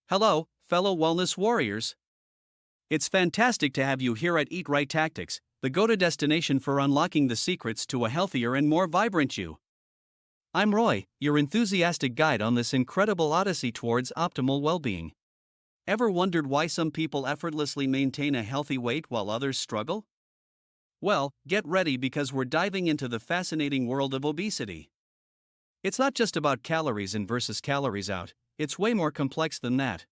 Hello, fellow wellness warriors. It's fantastic to have you here at EatRightTactics, the go-to destination for unlocking the secrets to a healthier and more vibrant you. I'm Roy, your enthusiastic guide on this incredible odyssey towards optimal well-being. Ever wondered why some people effortlessly maintain a healthy weight while others struggle? Well, get ready because we're diving into the fascinating world of obesity. It's not just about calories in versus calories out. It's way more complex than that.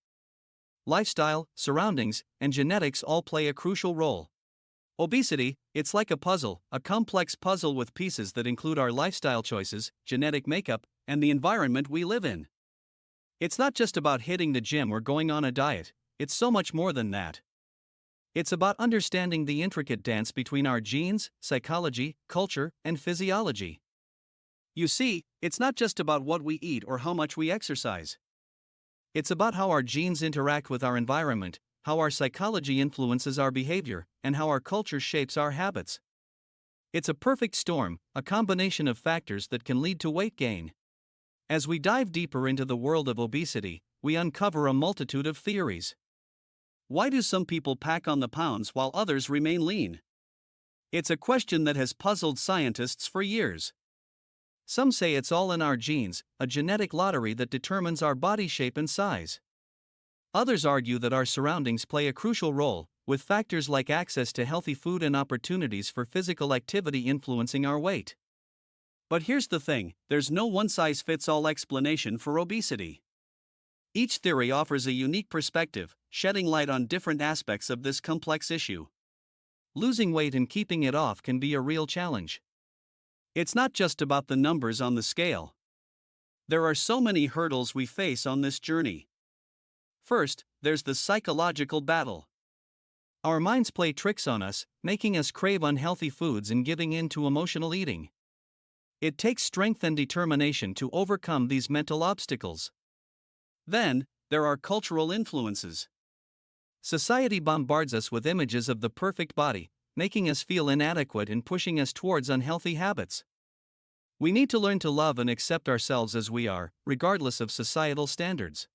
Lifestyle, surroundings, and genetics all play a crucial role. Obesity, it's like a puzzle, a complex puzzle with pieces that include our lifestyle choices, genetic makeup, and the environment we live in. It's not just about hitting the gym or going on a diet, it's so much more than that. It's about understanding the intricate dance between our genes, psychology, culture, and physiology. You see, it's not just about what we eat or how much we exercise. It's about how our genes interact with our environment, how our psychology influences our behavior, and how our culture shapes our habits. It's a perfect storm, a combination of factors that can lead to weight gain. As we dive deeper into the world of obesity, we uncover a multitude of theories. Why do some people pack on the pounds while others remain lean? It's a question that has puzzled scientists for years. Some say it's all in our genes, a genetic lottery that determines our body shape and size. Others argue that our surroundings play a crucial role, with factors like access to healthy food and opportunities for physical activity influencing our weight. But here's the thing, there's no one-size-fits-all explanation for obesity. Each theory offers a unique perspective, shedding light on different aspects of this complex issue. Losing weight and keeping it off can be a real challenge. It's not just about the numbers on the scale. There are so many hurdles we face on this journey. First, there's the psychological battle. Our minds play tricks on us, making us crave unhealthy foods and giving in to emotional eating. It takes strength and determination to overcome these mental obstacles. Then, there are cultural influences. Society bombards us with images of the perfect body, making us feel inadequate and pushing us towards unhealthy habits. We need to learn to love and accept ourselves as we are, regardless of societal standards.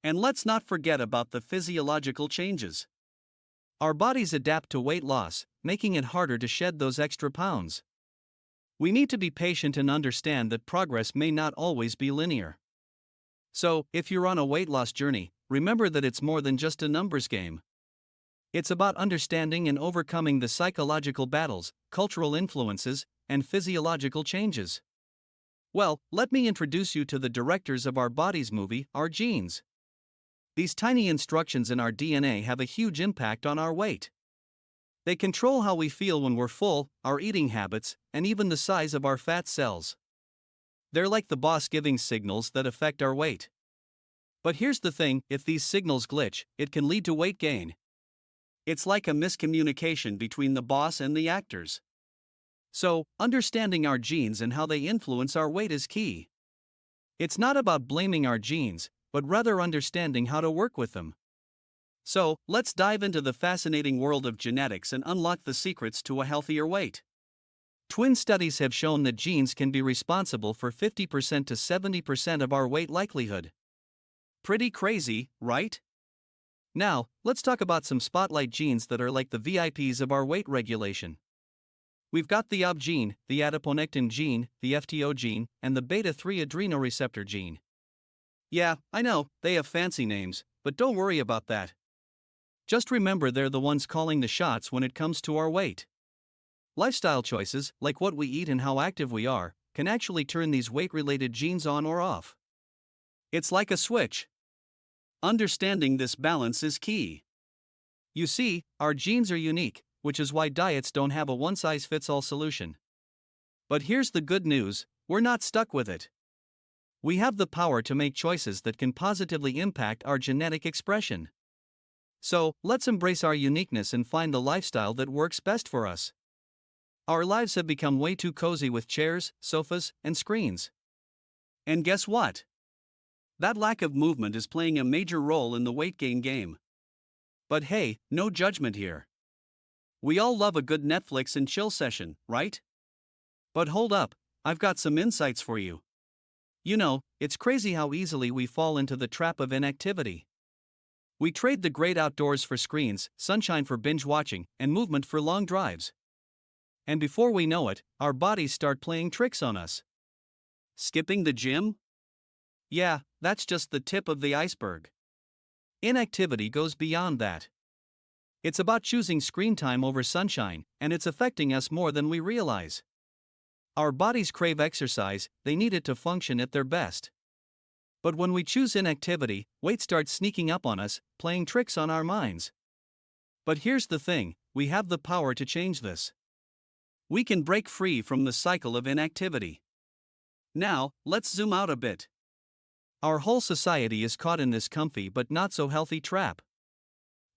And let's not forget about the physiological changes. Our bodies adapt to weight loss, making it harder to shed those extra pounds. We need to be patient and understand that progress may not always be linear. So, if you're on a weight loss journey, remember that it's more than just a numbers game. It's about understanding and overcoming the psychological battles, cultural influences, and physiological changes. Well, let me introduce you to the directors of our body's movie, our genes. These tiny instructions in our DNA have a huge impact on our weight. They control how we feel when we're full, our eating habits, and even the size of our fat cells. They're like the boss giving signals that affect our weight. But here's the thing, if these signals glitch, it can lead to weight gain. It's like a miscommunication between the boss and the actors. So, understanding our genes and how they influence our weight is key. It's not about blaming our genes, but rather understanding how to work with them. So, let's dive into the fascinating world of genetics and unlock the secrets to a healthier weight. Twin studies have shown that genes can be responsible for 50% to 70% of our weight likelihood. Pretty crazy, right? Now, let's talk about some spotlight genes that are like the VIPs of our weight regulation. We've got the OB gene, the adiponectin gene, the FTO gene, and the beta-3 adrenoreceptor gene. Yeah, I know, they have fancy names, but don't worry about that. Just remember they're the ones calling the shots when it comes to our weight. Lifestyle choices, like what we eat and how active we are, can actually turn these weight-related genes on or off. It's like a switch. Understanding this balance is key. You see, our genes are unique, which is why diets don't have a one-size-fits-all solution. But here's the good news, we're not stuck with it. We have the power to make choices that can positively impact our genetic expression. So, let's embrace our uniqueness and find the lifestyle that works best for us. Our lives have become way too cozy with chairs, sofas, and screens. And guess what? That lack of movement is playing a major role in the weight gain game. But hey, no judgment here. We all love a good Netflix and chill session, right? But hold up, I've got some insights for you. You know, it's crazy how easily we fall into the trap of inactivity. We trade the great outdoors for screens, sunshine for binge watching, and movement for long drives. And before we know it, our bodies start playing tricks on us. Skipping the gym? Yeah, that's just the tip of the iceberg. Inactivity goes beyond that. It's about choosing screen time over sunshine, and it's affecting us more than we realize. Our bodies crave exercise, they need it to function at their best. But when we choose inactivity, weight starts sneaking up on us, playing tricks on our minds. But here's the thing, we have the power to change this. We can break free from the cycle of inactivity. Now, let's zoom out a bit. Our whole society is caught in this comfy but not so healthy trap.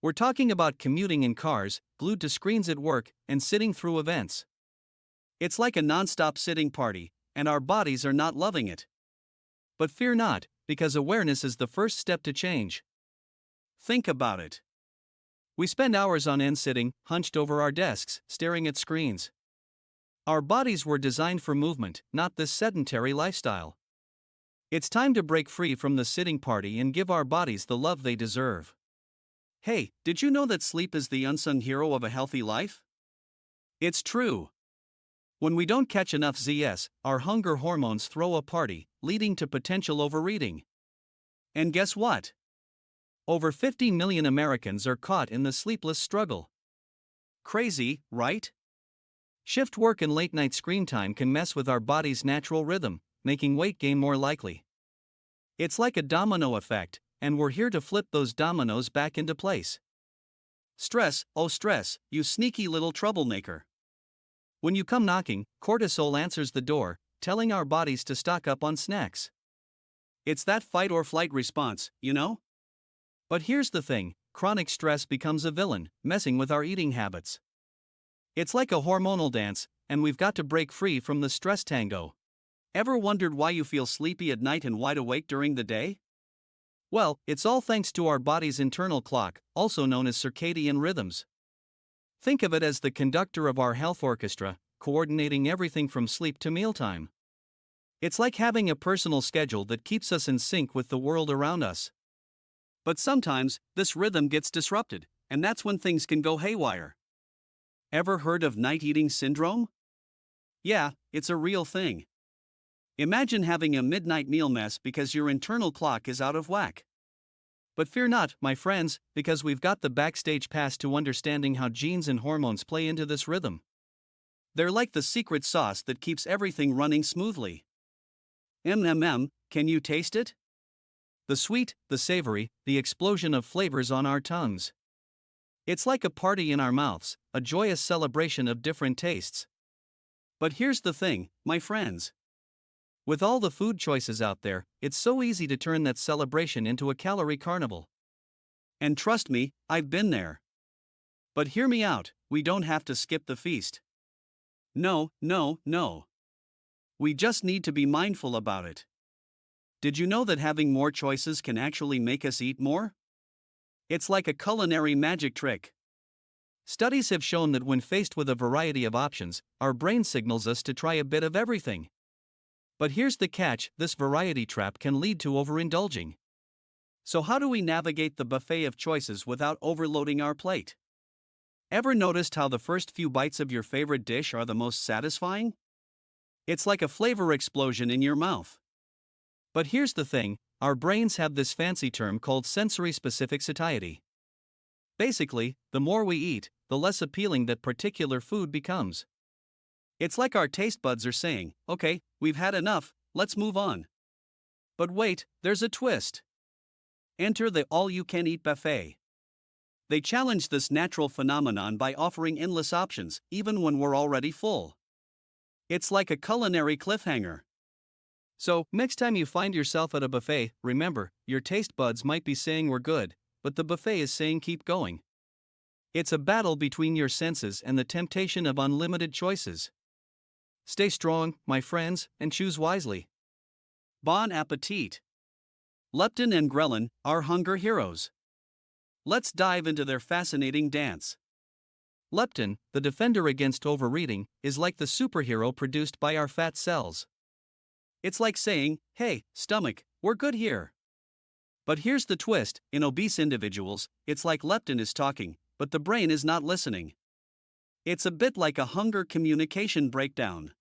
We're talking about commuting in cars, glued to screens at work, and sitting through events. It's like a non-stop sitting party, and our bodies are not loving it. But fear not, because awareness is the first step to change. Think about it. We spend hours on end sitting, hunched over our desks, staring at screens. Our bodies were designed for movement, not this sedentary lifestyle. It's time to break free from the sitting party and give our bodies the love they deserve. Hey, did you know that sleep is the unsung hero of a healthy life? It's true. When we don't catch enough ZS, our hunger hormones throw a party, leading to potential overeating. And guess what? Over 50 million Americans are caught in the sleepless struggle. Crazy, right? Shift work and late-night screen time can mess with our body's natural rhythm, making weight gain more likely. It's like a domino effect, and we're here to flip those dominoes back into place. Stress, oh stress, you sneaky little troublemaker. When you come knocking, cortisol answers the door, telling our bodies to stock up on snacks. It's that fight or flight response, you know? But here's the thing, chronic stress becomes a villain, messing with our eating habits. It's like a hormonal dance, and we've got to break free from the stress tango. Ever wondered why you feel sleepy at night and wide awake during the day? Well, it's all thanks to our body's internal clock, also known as circadian rhythms. Think of it as the conductor of our health orchestra, coordinating everything from sleep to mealtime. It's like having a personal schedule that keeps us in sync with the world around us. But sometimes, this rhythm gets disrupted, and that's when things can go haywire. Ever heard of night eating syndrome? Yeah, it's a real thing. Imagine having a midnight meal mess because your internal clock is out of whack. But fear not, my friends, because we've got the backstage pass to understanding how genes and hormones play into this rhythm. They're like the secret sauce that keeps everything running smoothly. Can you taste it? The sweet, the savory, the explosion of flavors on our tongues. It's like a party in our mouths, a joyous celebration of different tastes. But here's the thing, my friends. With all the food choices out there, it's so easy to turn that celebration into a calorie carnival. And trust me, I've been there. But hear me out, we don't have to skip the feast. No. We just need to be mindful about it. Did you know that having more choices can actually make us eat more? It's like a culinary magic trick. Studies have shown that when faced with a variety of options, our brain signals us to try a bit of everything. But here's the catch, this variety trap can lead to overindulging. So how do we navigate the buffet of choices without overloading our plate? Ever noticed how the first few bites of your favorite dish are the most satisfying? It's like a flavor explosion in your mouth. But here's the thing, our brains have this fancy term called sensory-specific satiety. Basically, the more we eat, the less appealing that particular food becomes. It's like our taste buds are saying, okay, we've had enough, let's move on. But wait, there's a twist. Enter the all-you-can-eat buffet. They challenge this natural phenomenon by offering endless options, even when we're already full. It's like a culinary cliffhanger. So, next time you find yourself at a buffet, remember, your taste buds might be saying we're good, but the buffet is saying keep going. It's a battle between your senses and the temptation of unlimited choices. Stay strong, my friends, and choose wisely. Bon appetit! Leptin and ghrelin, our hunger heroes. Let's dive into their fascinating dance. Leptin, the defender against overeating, is like the superhero produced by our fat cells. It's like saying, hey, stomach, we're good here. But here's the twist: in obese individuals, it's like leptin is talking, but the brain is not listening. It's a bit like a hunger communication breakdown.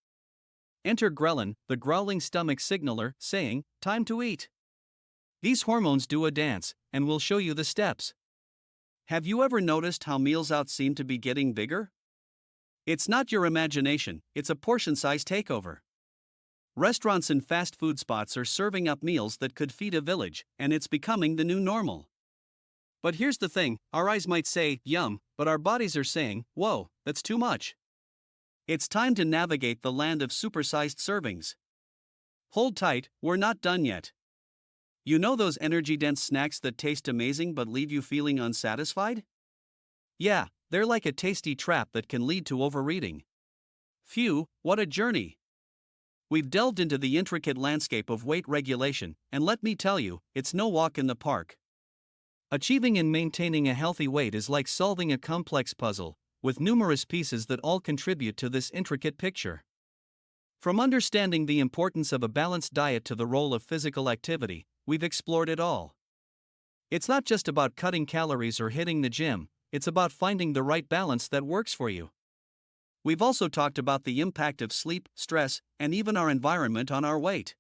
Enter ghrelin, the growling stomach signaler, saying, time to eat. These hormones do a dance, and we'll show you the steps. Have you ever noticed how meals out seem to be getting bigger? It's not your imagination, it's a portion size takeover. Restaurants and fast food spots are serving up meals that could feed a village, and it's becoming the new normal. But here's the thing: our eyes might say, yum, but our bodies are saying, whoa, that's too much. It's time to navigate the land of supersized servings. Hold tight, we're not done yet. You know those energy-dense snacks that taste amazing but leave you feeling unsatisfied? Yeah, they're like a tasty trap that can lead to overeating. Phew, what a journey! We've delved into the intricate landscape of weight regulation, and let me tell you, it's no walk in the park. Achieving and maintaining a healthy weight is like solving a complex puzzle, with numerous pieces that all contribute to this intricate picture. From understanding the importance of a balanced diet to the role of physical activity, we've explored it all. It's not just about cutting calories or hitting the gym, it's about finding the right balance that works for you. We've also talked about the impact of sleep, stress, and even our environment on our weight.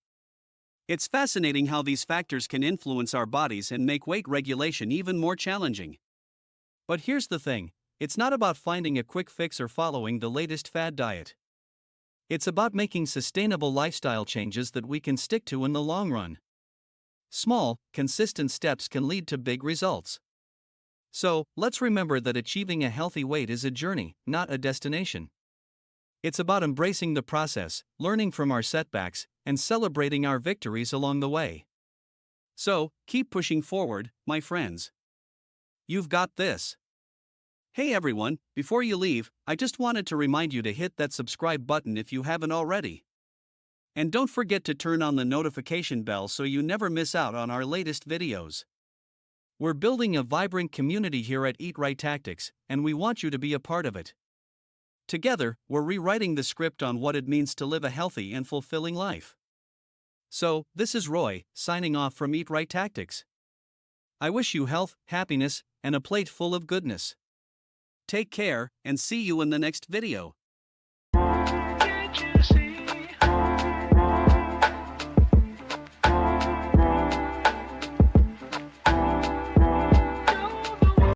It's fascinating how these factors can influence our bodies and make weight regulation even more challenging. But here's the thing: it's not about finding a quick fix or following the latest fad diet. It's about making sustainable lifestyle changes that we can stick to in the long run. Small, consistent steps can lead to big results. So, let's remember that achieving a healthy weight is a journey, not a destination. It's about embracing the process, learning from our setbacks, and celebrating our victories along the way. So, keep pushing forward, my friends. You've got this. Hey everyone, before you leave, I just wanted to remind you to hit that subscribe button if you haven't already. And don't forget to turn on the notification bell so you never miss out on our latest videos. We're building a vibrant community here at EatRightTactics, and we want you to be a part of it. Together, we're rewriting the script on what it means to live a healthy and fulfilling life. So, this is Roy, signing off from EatRightTactics. I wish you health, happiness, and a plate full of goodness. Take care, and see you in the next video.